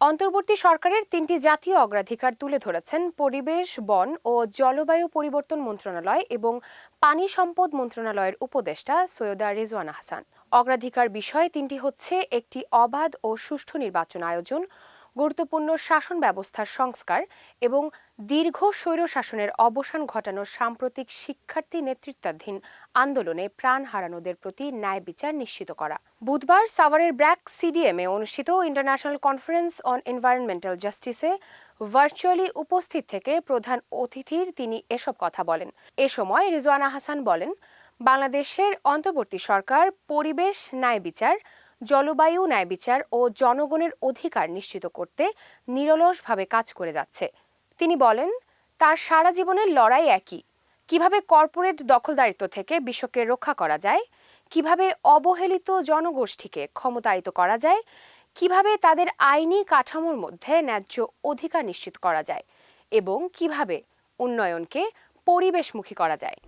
অন্তর্বর্তী সরকারের তিনটি জাতীয় অগ্রাধিকার তুলে ধরেছেন পরিবেশ, বন ও জলবায়ু পরিবর্তন মন্ত্রণালয় এবং পানি সম্পদ মন্ত্রণালয়ের উপদেষ্টা সৈয়দা রিজওয়ানা হাসান। অগ্রাধিকার বিষয় তিনটি হচ্ছে একটি অবাধ ও সুষ্ঠু নির্বাচন আয়োজন, গুরুত্বপূর্ণ শাসন ব্যবস্থার সংস্কার এবং দীর্ঘ স্বৈরশাসনের অবসান ঘটানোর সাম্প্রতিক শিক্ষার্থী নেতৃত্বাধীন আন্দোলনে প্রাণ হারানোদের প্রতি ন্যায় বিচার নিশ্চিত করা। বুধবার সাভারের ব্র্যাক সিডিএমে অনুষ্ঠিত ইন্টারন্যাশনাল কনফারেন্স অন এনভায়রনমেন্টাল জাস্টিসে ভার্চুয়ালি উপস্থিত থেকে প্রধান অতিথির তিনি এসব কথা বলেন। এ সময় রিজওয়ানা হাসান বলেন, বাংলাদেশের অন্তর্বর্তী সরকার পরিবেশ ন্যায় বিচার, জলবায়ু ন্যায় বিচার ও জনগণের অধিকার নিশ্চিত করতে নিরলসভাবে কাজ করে যাচ্ছে। তিনি বলেন, তার সারা জীবনের লড়াই একই, কিভাবে কর্পোরেট দখলদারিত্ব থেকে বিশ্বকে রক্ষা করা যায়, কিভাবে অবহেলিত জনগোষ্ঠীকে ক্ষমতায়িত করা যায়, কিভাবে তাদের আইনি কাঠামোর মধ্যে ন্যায্য অধিকার নিশ্চিত করা যায় এবং কিভাবে উন্নয়নকে পরিবেশমুখী করা যায়।